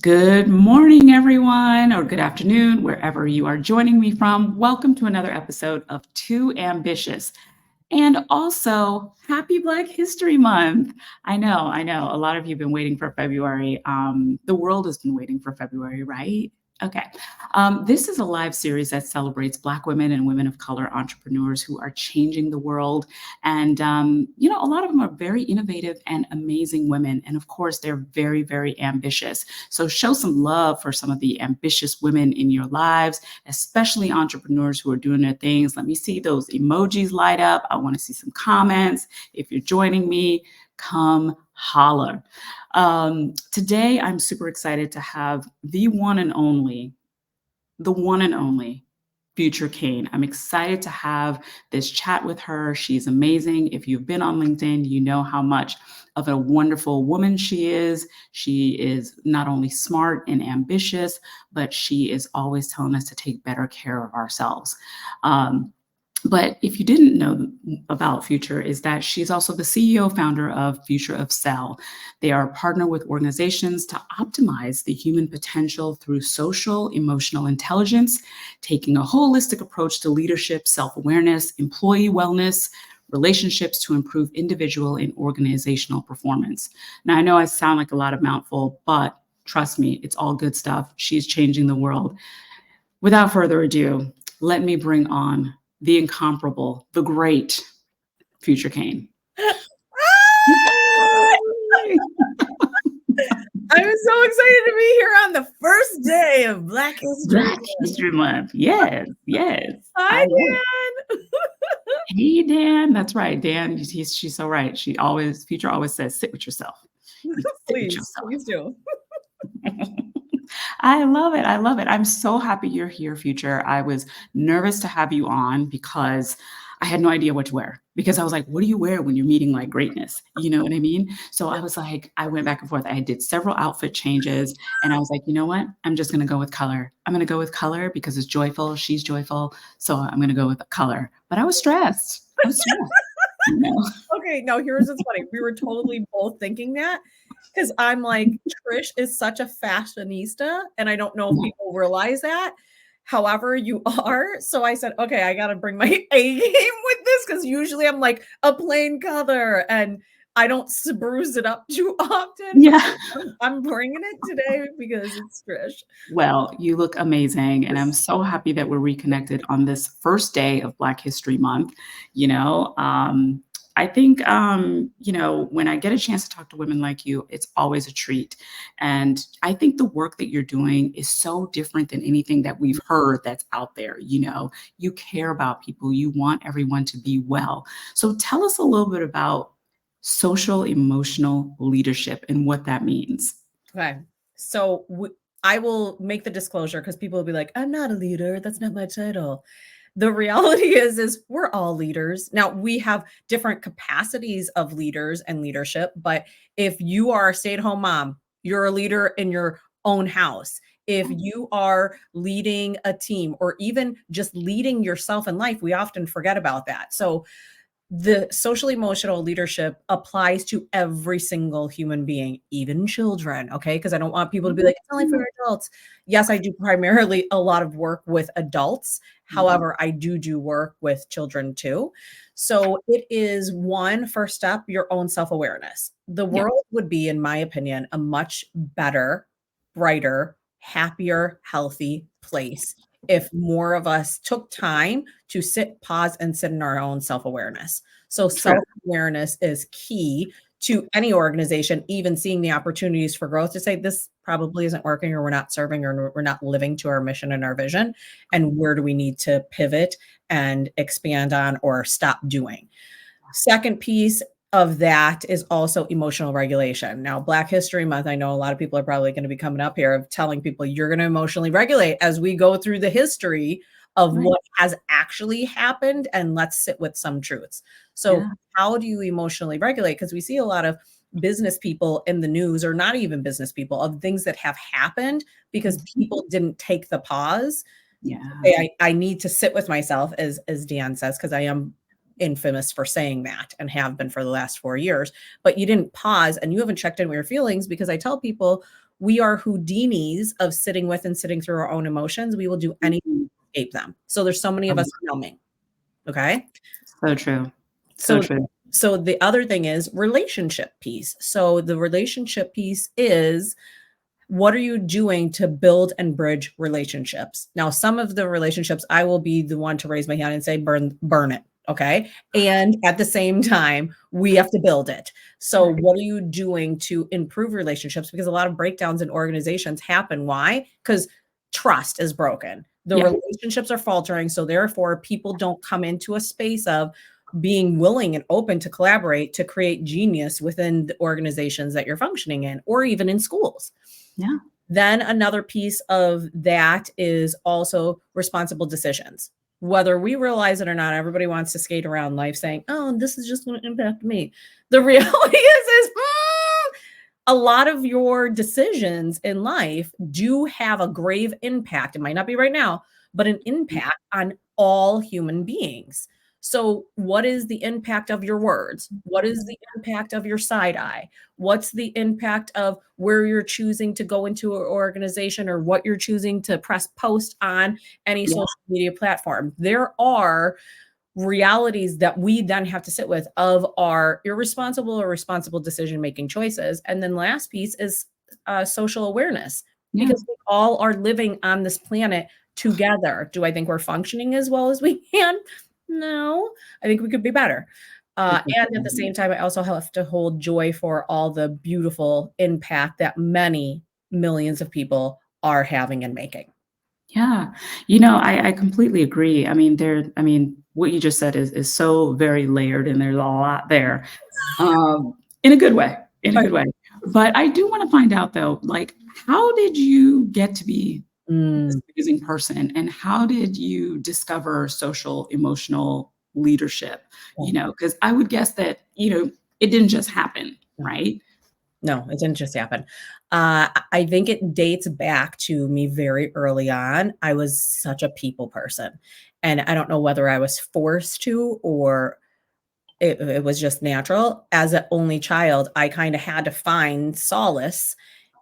Good morning, everyone, or good afternoon, wherever you are joining me from. Welcome to another episode of Too Ambitious. And also, happy Black History Month. I know. A lot of you have been waiting for February. The world has been waiting for February, right? Okay. This is a live series that celebrates Black women and women of color entrepreneurs who are changing the world. And, a lot of them are very innovative and amazing women. And of course, they're very, very ambitious. So show some love for some of the ambitious women in your lives, especially entrepreneurs who are doing their things. Let me see those emojis light up. I want to see some comments. If you're joining me, come holler. Today, I'm super excited to have the one and only Future Cain. I'm excited to have this chat with her. She's amazing. If you've been on LinkedIn, you know how much of a wonderful woman she is. She is not only smart and ambitious, but she is always telling us to take better care of ourselves. But if you didn't know about Future, is that she's also the CEO founder of Future of Cell. They are a partner with organizations to optimize the human potential through social emotional intelligence, taking a holistic approach to leadership, self-awareness, employee wellness, relationships to improve individual and organizational performance. Now, I know I sound like a lot of mouthful, but trust me, it's all good stuff. She's changing the world. Without further ado, let me bring on the incomparable, the great Future Cain. I'm so excited to be here on the first day of Black History Black History Month. Yes. Hi, Dan. Hey, Dan. That's right. Dan, she's so right. Future always says, sit with yourself. Please do. I love it. I'm so happy you're here, Future. I was nervous to have you on because I had no idea what to wear, because I was like, what do you wear when you're meeting like greatness? You know what I mean? So I was like, I went back and forth. I did several outfit changes and I was like, you know what? I'm just going to go with color. I'm going to go with color because it's joyful. She's joyful. So I'm going to go with color. But I was stressed. You know? Okay, now here's what's funny. We were totally both thinking that, because I'm like, Trish is such a fashionista, and I don't know if people realize that. However, you are. So I said, okay, I got to bring my A game with this, because usually I'm like a plain color and I don't spruce it up too often. Yeah. I'm bringing it today because it's Trish. Well, you look amazing, and I'm so happy that we're reconnected on this first day of Black History Month. I think, when I get a chance to talk to women like you, it's always a treat. And I think the work that you're doing is so different than anything that we've heard that's out there. You care about people, you want everyone to be well. So tell us a little bit about social emotional leadership and what that means. Okay. So I will make the disclosure, because people will be like, I'm not a leader. That's not my title. The reality is we're all leaders. Now, we have different capacities of leaders and leadership, but if you are a stay-at-home mom, you're a leader in your own house. If you are leading a team, or even just leading yourself in life, we often forget about that. So the social emotional leadership applies to every single human being, even children. Okay. Because I don't want people to be like, it's only for adults. Yes, I do primarily a lot of work with adults. However, I do work with children too. So it is one first step, your own self-awareness. The world would be, in my opinion, a much better, brighter, happier, healthy place if more of us took time to pause and sit in our own self-awearness. So self-awareness is key to any organization, even seeing the opportunities for growth, to say this probably isn't working, or we're not serving, or we're not living to our mission and our vision. And where do we need to pivot and expand on or stop doing? Second piece of that is also emotional regulation. Now, Black History Month, I know a lot of people are probably going to be coming up here of telling people you're going to emotionally regulate as we go through the history of what has actually happened, and let's sit with some truths. So how do you emotionally regulate? Because we see a lot of business people in the news, or not even business people, of things that have happened because people didn't take the pause. I need to sit with myself, as Dan says, because I am infamous for saying that and have been for the last 4 years, but you didn't pause and you haven't checked in with your feelings, because I tell people we are Houdinis of sitting with and sitting through our own emotions. We will do anything Mhm. to escape them. So there's so many of us numbing. Okay. So true. So So true. so the other thing is relationship piece. So the relationship piece is, what are you doing to build and bridge relationships? Now, some of the relationships, I will be the one to raise my hand and say, burn it. Okay. And at the same time, we have to build it. So, Right. what are you doing to improve relationships? Because a lot of breakdowns in organizations happen. Why? Because trust is broken. The Yeah. relationships are faltering. So, therefore, people don't come into a space of being willing and open to collaborate to create genius within the organizations that you're functioning in, or even in schools. Yeah. Then another piece of that is also responsible decisions. Whether we realize it or not, everybody wants to skate around life saying, "Oh, this is just going to impact me." The reality is a lot of your decisions in life do have a grave impact. It might not be right now, but an impact on all human beings. So, what is the impact of your words? What is the impact of your side eye? What's the impact of where you're choosing to go into an organization, or what you're choosing to press post on any Yeah. social media platform? There are realities that we then have to sit with of our irresponsible or responsible decision making choices. And then last piece is social awareness, Yeah. because we all are living on this planet together. Do I think we're functioning as well as we can? No, I think we could be better. And at the same time, I also have to hold joy for all the beautiful impact that many millions of people are having and making. Yeah. I completely agree. I mean, what you just said is so very layered and there's a lot there. In a good way, in a Right. good way. But I do want to find out though, like, how did you get to be this Mm, amazing person, and how did you discover social emotional leadership? oh, Because I would guess that, it didn't just happen, no. right? No, it didn't just happen. I think it dates back to me very early on. I was such a people person, and I don't know whether I was forced to, or it was just natural. As an only child, I kinda had to find solace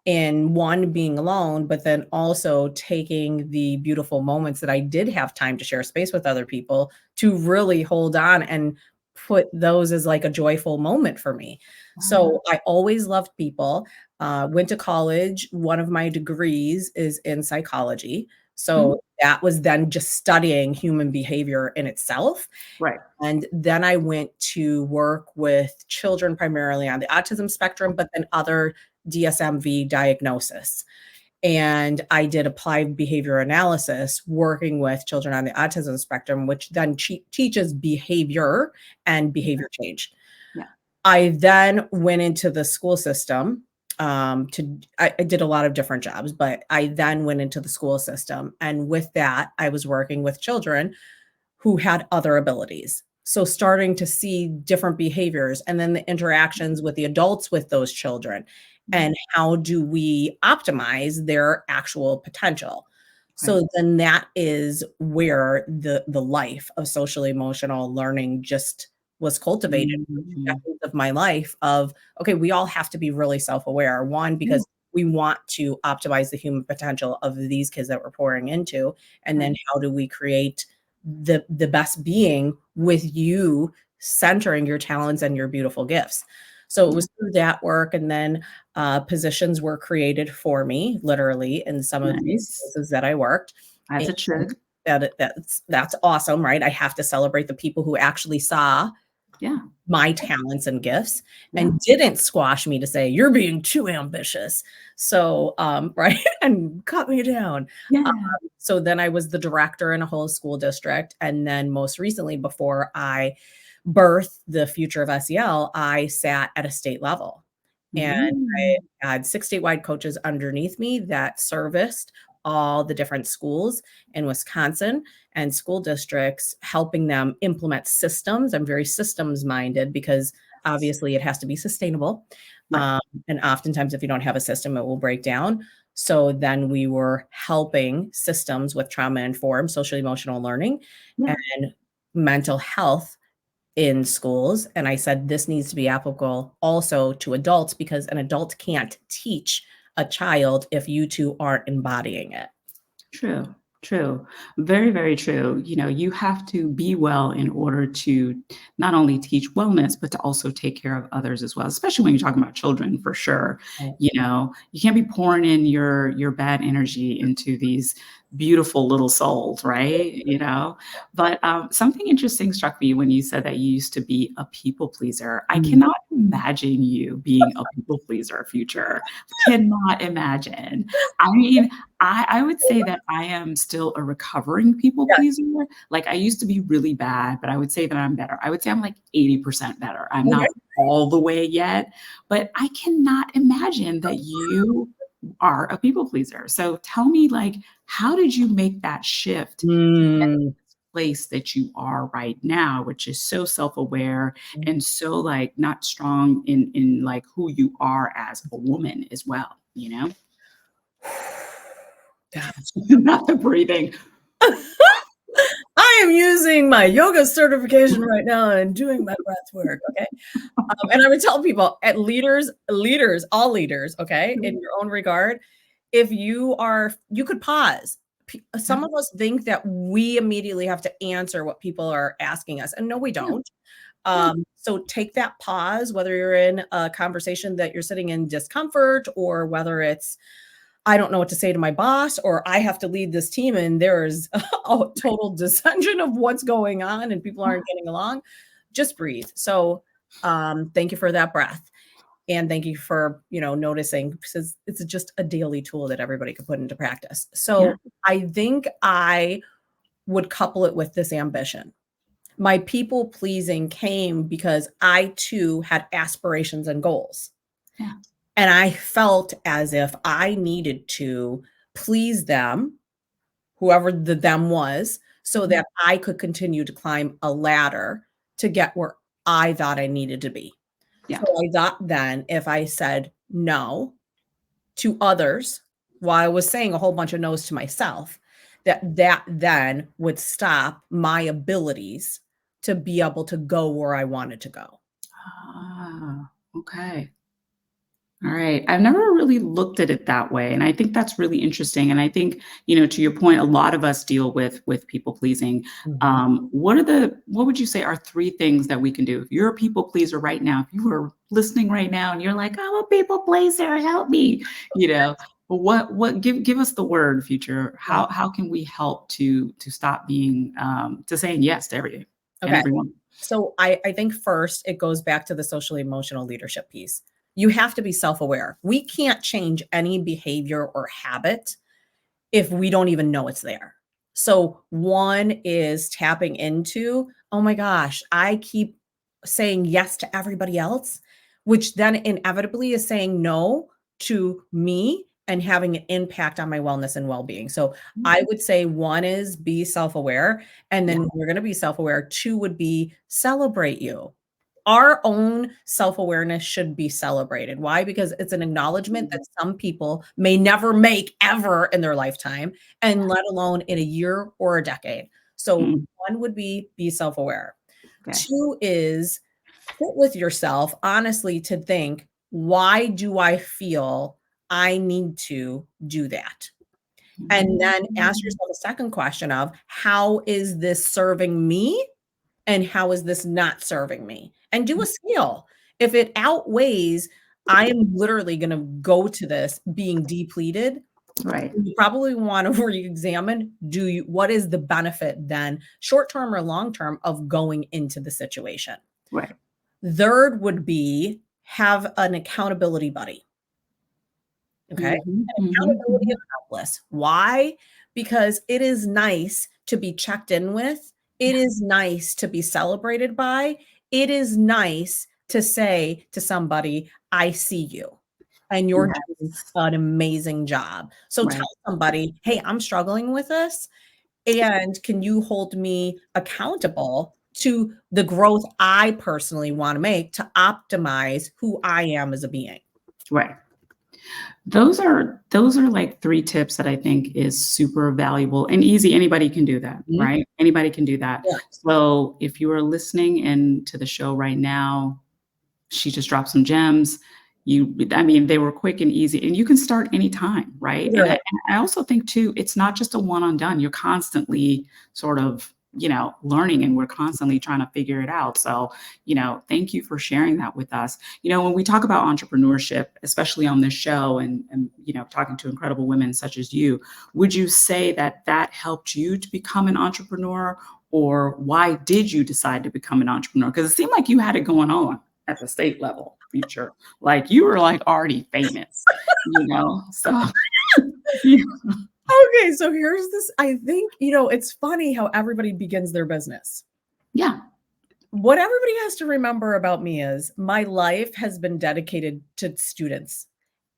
in, one, being alone, but then also taking the beautiful moments that I did have time to share space with other people to really hold on and put those as like a joyful moment for me. Wow. So I always loved people. Went to college. One of my degrees is in psychology. Mhm. So that was then just studying human behavior in itself. Right. And then I went to work with children primarily on the autism spectrum, but then other DSM-V diagnosis. And I did applied behavior analysis working with children on the autism spectrum, which then teaches behavior and Yeah. behavior change. Yeah. I then went into the school system. I did a lot of different jobs, but I then went into the school system. And with that, I was working with children who had other abilities. So starting to see different behaviors, and then the interactions with the adults with those children, Yeah. and how do we optimize their actual potential. Right. So then that is where the life of social emotional learning just was cultivated for 2 Mhm. decades of my life of, okay, we all have to be really self-aware. One, Yeah. because we want to optimize the human potential of these kids that we're pouring into, and then Right. how do we create the best being with you centering your talents and your beautiful gifts. So it Yeah. was through that work, and then positions were created for me, literally, in some of these Nice. places that I worked. As And it should. that's awesome, right? I have to celebrate the people who actually saw Yeah. my talents and gifts Yeah. and didn't squash me to say, "You're being too ambitious." So, right, and cut me down. Yeah. So then I was the director in a whole school district, and then most recently, before I birthed the future of SEL, I sat at a state level, and Mm. I had 6 statewide coaches underneath me that serviced all the different schools in Wisconsin and school districts, helping them implement systems. I'm very systems minded because obviously it has to be sustainable. Right. Um, and oftentimes, if you don't have a system, it will break down. So then we were helping systems with trauma informed social emotional learning Yeah. and mental health in schools. And I said, this needs to be applicable also to adults, because an adult can't teach a child if you two aren't embodying it. True, true. Very, very true. You know, you have to be well in order to not only teach wellness, but to also take care of others as well, especially when you're talking about children, for sure. Right. You know, you can't be pouring in your bad energy into these beautiful little souls, right? You know, but something interesting struck me when you said that you used to be a people pleaser. I Mm. cannot imagine you being a people pleaser, Future. Cannot imagine. I mean, I would say that I am still a recovering people Yeah. pleaser. Like, I used to be really bad, but I would say that I'm better. I would say I'm like 80% better. I'm Okay. not all the way yet, but I cannot imagine that you are a people pleaser. So tell me, like, how did you make that shift to get to Mm. this place that you are right now, which is so self-aware and so like not strong in like who you are as a woman as well, you know? Gosh. Not the breathing. I am using my yoga certification right now and doing my breath work. Okay. And I would tell people, at leaders, all leaders, okay, in your own regard, if you could pause. Yeah, Some of us think that we immediately have to answer what people are asking us, and no, we yeah, don't. yeah, So take that pause, whether you're in a conversation that you're sitting in discomfort, or whether it's, I don't know what to say to my boss, or I have to lead this team and there's a total dissension of what's going on and people yeah, aren't getting along. Just breathe. So thank you for that breath. And thank you for, noticing, because it's just a daily tool that everybody could put into practice. yeah, So I think I would couple it with this ambition. My people pleasing came because I too had aspirations and goals. yeah, And I felt as if I needed to please them, whoever the them was, so mhm, that I could continue to climb a ladder to get where I thought I needed to be. yeah. So I thought then, if I said no to others while I was saying a whole bunch of no's to myself, that then would stop my abilities to be able to go where I wanted to go. Ah, okay. All right. I've never really looked at it that way, and I think that's really interesting. And I think, you know, to your point, a lot of us deal with people pleasing. Mhm. What would you say are three things that we can do? If you're a people pleaser right now, if you were listening right now and you're like, I'm a people pleaser, help me, you know, what give us the word, Future. Yeah. How can we help to stop being to saying yes to everything and Okay. everyone? So I think first it goes back to the social emotional leadership piece. You have to be self-aware. We can't change any behavior or habit if we don't even know it's there. So one is tapping into, oh my gosh, I keep saying yes to everybody else, which then inevitably is saying no to me and having an impact on my wellness and well-being. So I would say one is be self-aware, and Yeah. then we're going to be self-aware. Two would be celebrate you. Our own self-awareness should be celebrated. Why? Because it's an acknowledgement that some people may never make ever in their lifetime, and let alone in a year or a decade. So Mm, one would be self-aware. okay. Two is sit with yourself honestly to think, why do I feel I need to do that? And then ask Mm, yourself a second question of, how is this serving me? And how is this not serving me? And do a scale. If it outweighs, I am literally going to go to this being depleted, right. you probably want to re-examine, what is the benefit then, short term or long term, of going into the situation. Right. Third would be have an accountability buddy. Okay. Mhm, And mhm, accountability is mhm. helpless. Why? Because it is nice to be checked in with. It Yeah, is nice to be celebrated by. It is nice to say to somebody, I see you and you're doing yes, an amazing job. So tell right, somebody, hey, I'm struggling with this. And can you hold me accountable to the growth I personally want to make to optimize who I am as a being? right. Those are like 3 tips that I think is super valuable and easy. Anybody can do that, Mhm. right? Anybody can do that. Yeah. So if you are listening in to the show right now, she just dropped some gems. I mean, they were quick and easy, and you can start anytime, right? Literally. And I also think too, it's not just a one and done. You're constantly sort of, learning, and we're constantly trying to figure it out. So, thank you for sharing that with us. When we talk about entrepreneurship, especially on this show, and talking to incredible women such as you, would you say that that helped you to become an entrepreneur, or why did you decide to become an entrepreneur? Because it seemed like you had it going on at the state level, Future. Like you were like already famous, So yeah. Okay, so here's this. I think, it's funny how everybody begins their business. Yeah. What everybody has to remember about me is my life has been dedicated to students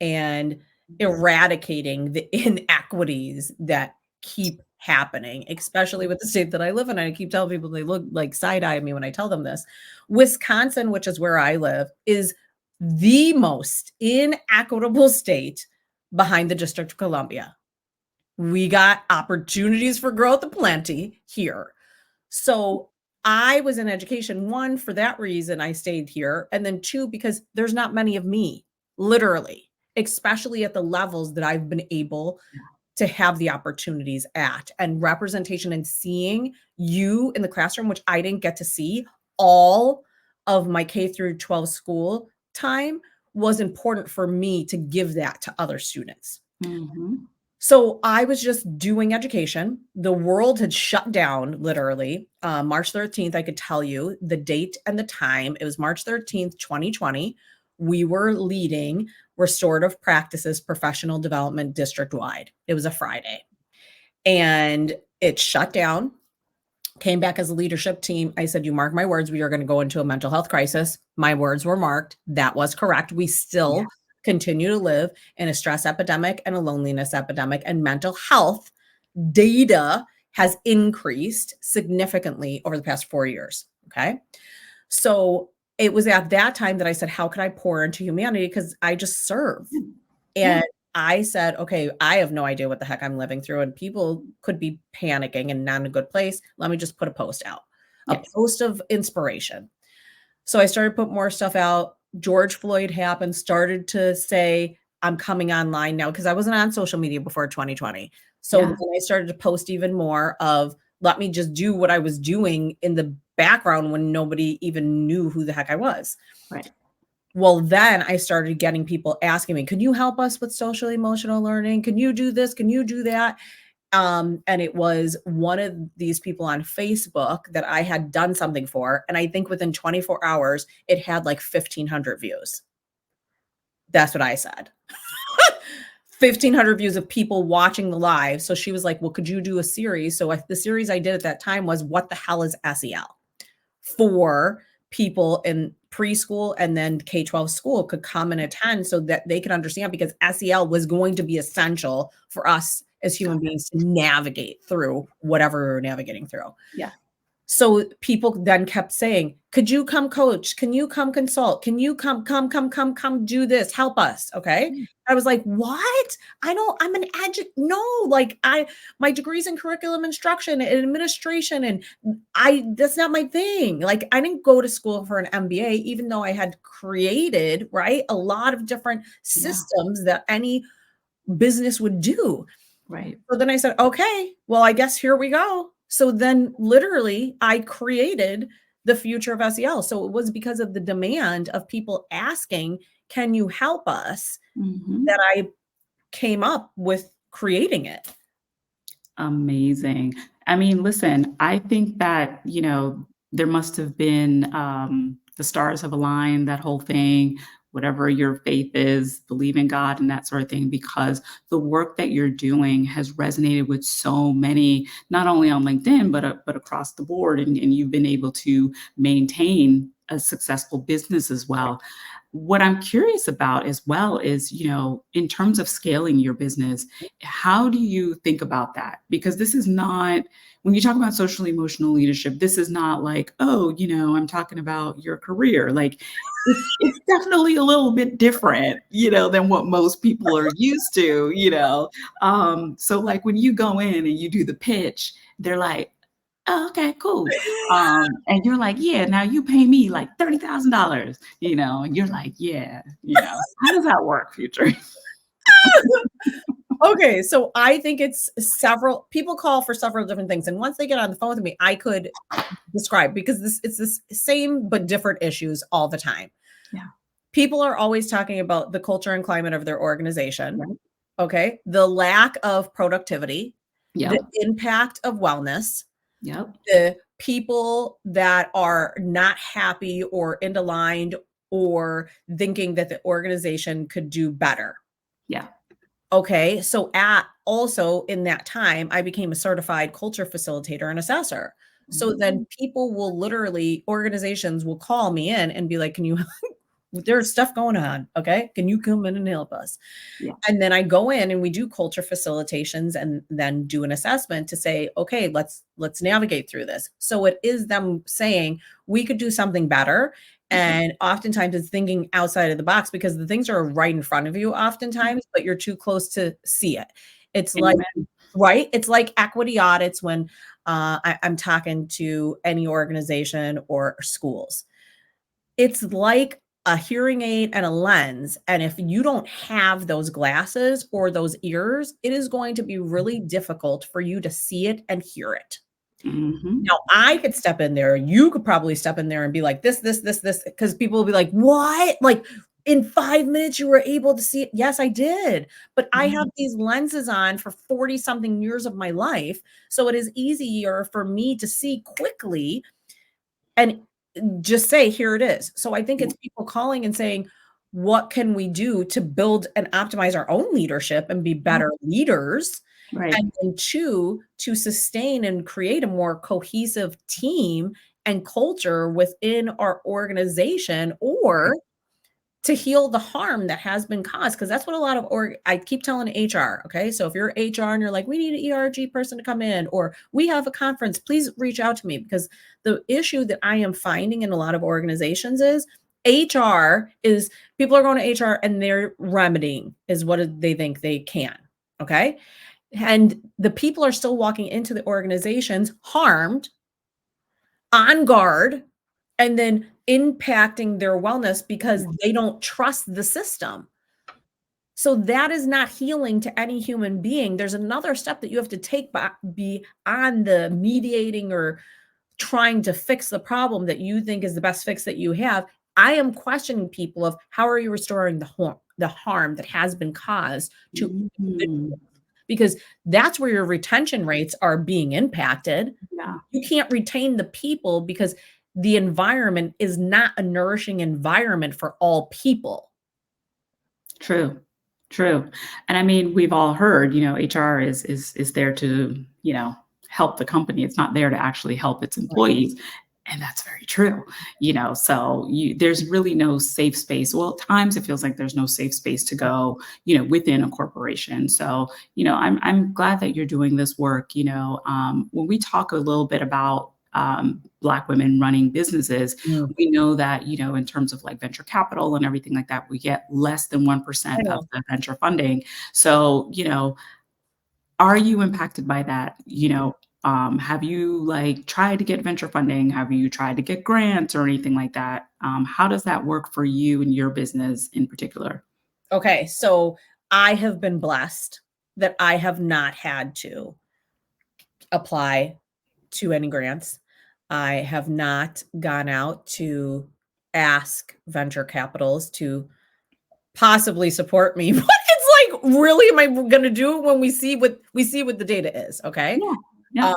and eradicating the inequities that keep happening, especially with the state that I live in. I keep telling people, they look like side eye at me when I tell them this. Wisconsin, which is where I live, is the most inequitable state behind the District of Columbia. We got opportunities for growth aplenty here. So I was in education, one, for that reason I stayed here. And then two, because there's not many of me, literally, especially at the levels that I've been able to have the opportunities at, and representation and seeing you in the classroom, which I didn't get to see all of my K through 12 school time, was important for me to give that to other students. Mhm. So I was just doing education. The world had shut down literally. March 13th, I could tell you the date and the time. It was March 13th, 2020. We were leading restorative practices professional development district wide. It was a Friday. And it shut down. Came back as a leadership team. I said, you mark my words, we are going to go into a mental health crisis. My words were marked. That was correct. We still Yes. continue to live in a stress epidemic and a loneliness epidemic, and mental health data has increased significantly over the past 4 years. Okay. So it was at that time that I said, how could I pour into humanity? Because I just serve. Yeah. And I said, okay, I have no idea what the heck I'm living through, and people could be panicking and not in a good place. Let me just put a post out, a Yes. post of inspiration. So I started put more stuff out. George Floyd happened, started to say, I'm coming online now, because I wasn't on social media before 2020. So Yeah. then I started to post even more of, let me just do what I was doing in the background when nobody even knew who the heck I was. Right. Well, then I started getting people asking me, can you help us with social emotional learning? Can you do this? Can you do that? And it was one of these people on Facebook that I had done something for. And I think within 24 hours, it had like 1,500 views. That's what I said. 1,500 views of people watching the live. So she was like, well, could you do a series? So the series I did at that time was, what the hell is SEL? For people in preschool and then K-12 school could come and attend, so that they could understand, because SEL was going to be essential for us as human beings to navigate through whatever we were navigating through. Yeah. So people then kept saying, could you come coach? Can you come consult? Can you come do this? Help us. Okay. I was like, what? I'm an no, like my degree's in curriculum instruction and administration, and that's not my thing. Like, I didn't go to school for an MBA, even though I had created, right, a lot of different Yeah. systems that any business would do. Right. So then I said, okay, well, I guess here we go. So then literally I created the future of SEL. So it was because of the demand of people asking, can you help us, Mhm. that I came up with creating it. Amazing. I mean, listen, I think that, there must have been, the stars have aligned, that whole thing, whatever your faith is, believe in God and that sort of thing, because the work that you're doing has resonated with so many, not only on LinkedIn, but across the board. And you've been able to maintain a successful business as well. What I'm curious about as well is, in terms of scaling your business, how do you think about that? Because this is not, when you talk about social emotional leadership, this is not like, oh, I'm talking about your career. Like, it's definitely a little bit different, than what most people are used to. So like when you go in and you do the pitch, they're like, "Oh, okay, cool." And you're like, "Yeah, now you pay me like $30,000, and you're like, "Yeah, how does that work, Future?" Okay, so I think it's several people call for several different things, and once they get on the phone with me, I could describe because it's this same but different issues all the time. Yeah. People are always talking about the culture and climate of their organization, Right. okay? The lack of productivity, the Yep. impact of wellness, Yep. the people that are not happy or aligned or thinking that the organization could do better. Yeah. Okay, so at also in that time, I became a certified culture facilitator and assessor. So then Mhm. people will literally organizations will call me in and be like, "Can you there's stuff going on, okay? Can you come in and help us?" Yeah. And then I go in and we do culture facilitations and then do an assessment to say, "Okay, let's navigate through this." So it is them saying, "We could do something better." Right. And oftentimes it's thinking outside of the box because the things are right in front of you oftentimes, but you're too close to see it. It's like Amen. right? It's like equity audits when I'm talking to any organization or schools. It's like a hearing aid and a lens, and if you don't have those glasses or those ears, it is going to be really difficult for you to see it and hear it. Mhm. Now, I could step in there, you could probably step in there and be like, this, because people will be like, "What? Like, in 5 minutes you were able to see it?" Yes, I did, but I Yeah. have these lenses on for 40 something years of my life, so it is easier for me to see quickly and just say, "Here it is." So I think Yeah. it's people calling and saying, "What can we do to build and optimize our own leadership and be Yeah. better leaders?" Right. And then 2, to sustain and create a more cohesive team and culture within our organization Right. or to heal the harm that has been caused, because that's what a lot of I keep telling HR, okay? So if you're HR and you're like, "We need an ERG person to come in," or "We have a conference, please reach out to me," because the issue that I am finding in a lot of organizations is HR is people are going to HR and they're remedying is what they think they can, okay? And the people are still walking into the organizations harmed, on guard, and then impacting their wellness because Yeah. they don't trust the system. So that is not healing to any human being. There's another step that you have to take beyond the mediating or trying to fix the problem that you think is the best fix that you have. I am questioning people of how are you restoring the harm that has been caused to Mhm. because that's where your retention rates are being impacted. Yeah. You can't retain the people because the environment is not a nourishing environment for all people. True. True. And I mean, we've all heard, HR is there to, help the company. It's not there to actually help its employees. And that's very true. So there's really no safe space. Well, at times it feels like there's no safe space to go, within a corporation. So, I'm glad that you're doing this work. When we talk a little bit about Black women running businesses, Mm, we know that, in terms of like venture capital and everything like that, we get less than I 1% of know. the venture funding. So, are you impacted by that? Have you like tried to get venture funding? Have you tried to get grants or anything like that? How does that work for you and your business in particular? Okay, so I have been blessed that I have not had to apply to any grants. I have not gone out to ask venture capitals to possibly support me, but it's like, really, am I gonna do it when we see what the data is, okay? Yeah. Yeah.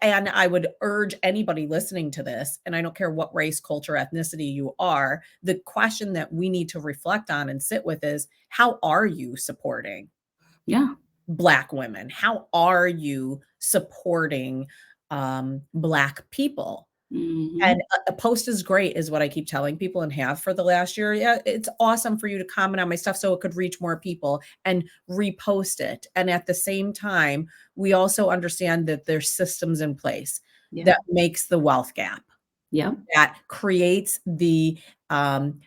And I would urge anybody listening to this, and I don't care what race, culture, ethnicity you are, the question that we need to reflect on and sit with is, how are you supporting Yeah. Black women? How are you supporting Black people? And Mhm. a post is great is what I keep telling people and have for the last year. Yeah, it's awesome for you to comment on my stuff so it could reach more people and repost it. And at the same time, we also understand that there's systems in place Yeah. that makes the wealth gap, Yep. that creates the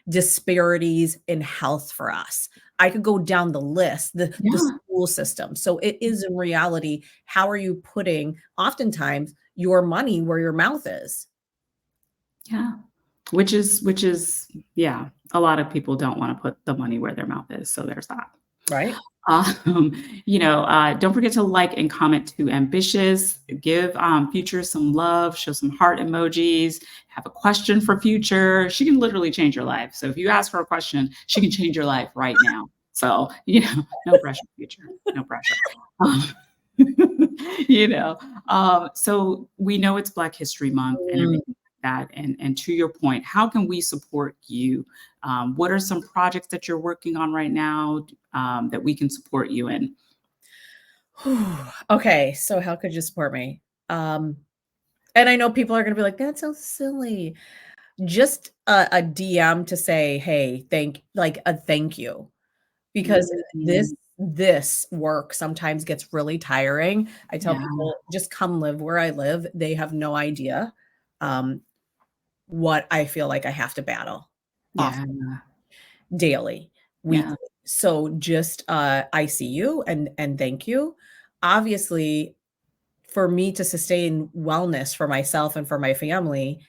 disparities in health for us. I could go down the list, the Yeah. school system. So it is in reality, how are you putting oftentimes your money where your mouth is? Yeah. Which is yeah, a lot of people don't wanna put the money where their mouth is, so there's that. Right? Um, don't forget to like and comment to Ambitious. Give Future some love, show some heart emojis, have a question for Future. She can literally change your life. So if you ask her a question, she can change your life right now. So, no pressure, Future, no pressure. Um, you know, so we know it's Black History Month and Mm. everything like that. And to your point, how can we support you? What are some projects that you're working on right now that we can support you in? Okay, so how could you support me? And I know people are gonna be like, "That's so silly." Just a DM to say, "Hey, a thank you." Because Mm, this work sometimes gets really tiring. I tell yeah, people, "Just come live where I live." They have no idea, um, what I feel like I have to battle yeah, often, daily, yeah, weekly. So just, I see you and thank you. Obviously, for me to sustain wellness for myself and for my family,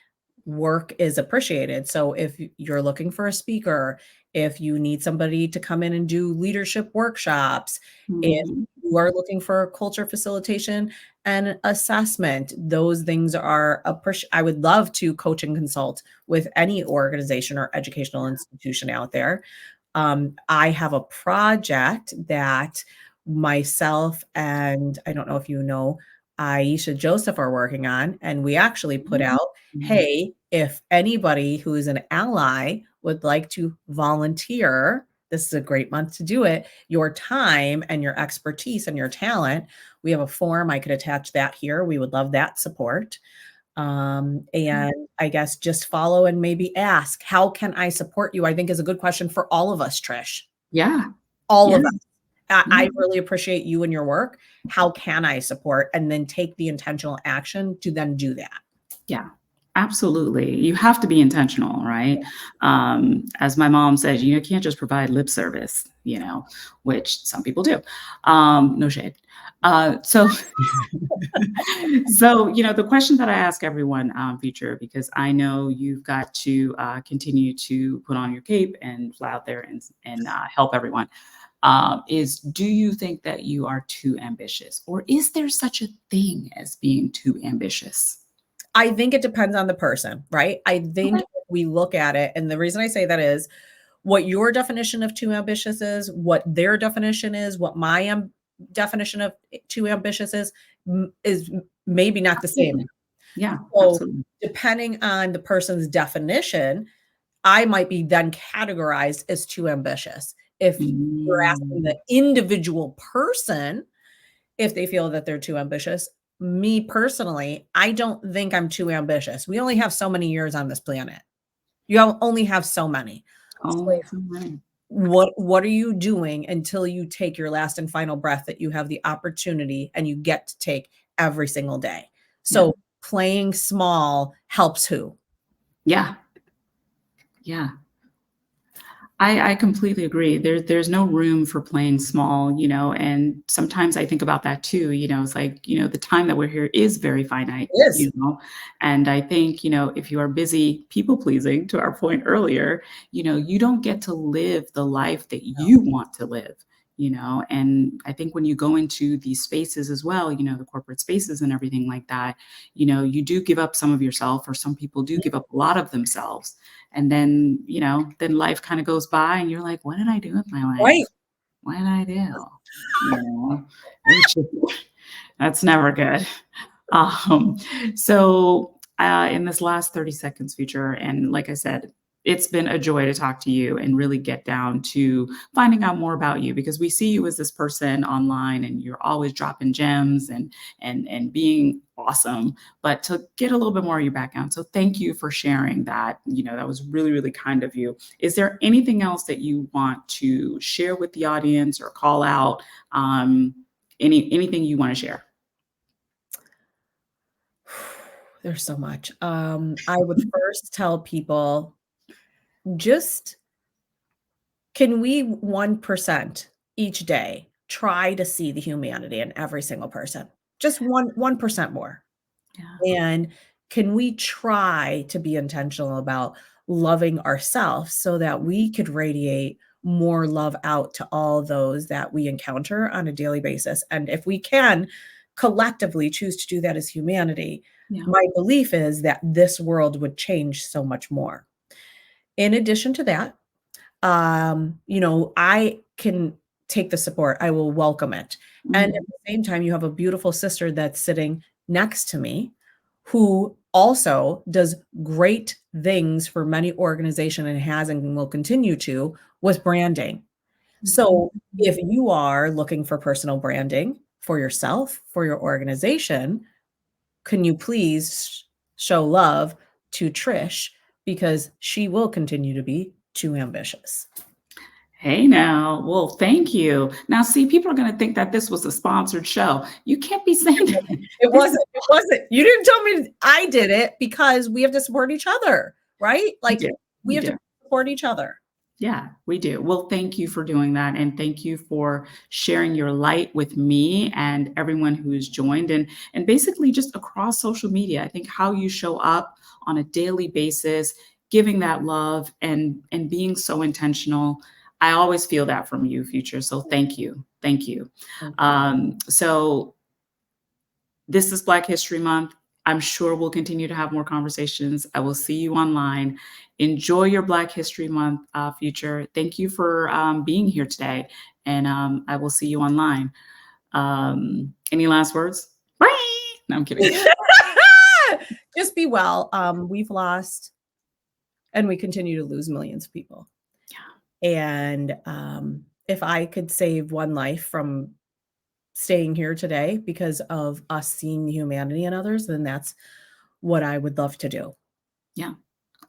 work is appreciated. So if you're looking for a speaker, if you need somebody to come in and do leadership workshops, if mhm, you are looking for culture facilitation and assessment, those things are I would love to coach and consult with any organization or educational institution out there. I have a project that myself and I don't know if you know, Aisha Joseph are working on, and we actually put mhm, out, mhm. hey, if anybody who is an ally would like to volunteer, this is a great month to do it, your time and your expertise and your talent. We have a form. I could attach that here. We would love that support. And I guess just follow and maybe ask, how can I support you? I think is a good question for all of us, Trish. Yeah, All yeah, of us. I yeah. really appreciate you and your work. How can I support? And then take the intentional action to then do that. Yeah, absolutely. You have to be intentional, right? As my mom says, you can't just provide lip service, which some people do. No shade. So, the question that I ask everyone, Future, because I know you've got to continue to put on your cape and fly out there and help everyone. Is do you think that you are too ambitious, or is there such a thing as being too ambitious? I think it depends on the person, right? I think Okay. if we look at it, and the reason I say that is what your definition of too ambitious is, what their definition is, what my definition of too ambitious is maybe not the same. Absolutely. Yeah, So, absolutely. depending on the person's definition, I might be then categorized as too ambitious. If you're asking the Mm, individual person if they feel that they're too ambitious, me personally, I don't think I'm too ambitious. We only have so many years on this planet. Only have so many. So only so many. what are you doing until you take your last and final breath that you have the opportunity and you get to take every single day? Yeah. So playing small helps who? Yeah. Yeah. I completely agree. There's no room for playing small, and sometimes I think about that too. It's like, the time that we're here is very finite, It is. and I think, if you are busy people pleasing, to our point earlier, you don't get to live the life that you want to live. And I think when you go into these spaces as well, the corporate spaces and everything like that, you do give up some of yourself, or some people do give up a lot of themselves, and then life kind of goes by and you're like, what did I do with my Right. life? What did I do? You know, it's just, that's never good. Um, in this last 30 seconds, Future, and like I said, it's been a joy to talk to you and really get down to finding out more about you, because we see you as this person online and you're always dropping gems and being awesome. But to get a little bit more of your background. So thank you for sharing that. That was really, really kind of you. Is there anything else that you want to share with the audience or call out? Anything you want to share? There's so much. I would first tell people, just can we 1% each day try to see the humanity in every single person? Just 1% more. Yeah. And can we try to be intentional about loving ourselves so that we could radiate more love out to all those that we encounter on a daily basis? And if we can collectively choose to do that as humanity, Yeah. my belief is that this world would change so much more. In addition to that, I can take the support. I will welcome it. And at Mhm. the same time, you have a beautiful sister that's sitting next to me who also does great things for many organizations and has and will continue to with branding. Mhm. So if you are looking for personal branding for yourself, for your organization, can you please show love to Trish because she will continue to be too ambitious. Hey now. Well, thank you. Now, see, people are going to think that this was a sponsored show. You can't be saying that. It This is wasn't. It wasn't. You didn't tell me I did it because we have to support each other, right? we Like do. we We have to do. support each other. Yeah, we do. Well, thank you for doing that. And thank you for sharing your light with me and everyone who's joined and basically just across social media. I think how you show up on a daily basis, giving that love and being so intentional. I always feel that from you, Future. So thank you. Thank you. Thank you. So this is Black History Month. I'm sure we'll continue to have more conversations. I will see you online. Enjoy your Black History Month, Future. Thank you for being here today. And I will see you online. Any last words? Bye. No, I'm kidding. Just be well. We've lost and we continue to lose millions of people. And if I could save one life from staying here today because of us seeing the humanity in others, then that's what I would love to do. Yeah.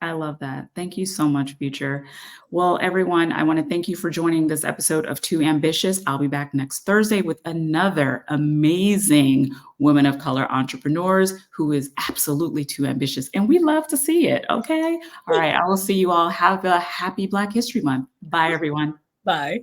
I love that. Thank you so much, Future. Well, everyone, I want to thank you for joining this episode of Too Ambitious. I'll be back next Thursday with another amazing woman of color entrepreneurs who is absolutely too ambitious. And we love to see it. Okay. All right. I will see you all. Have a happy Black History Month. Bye, everyone. Bye.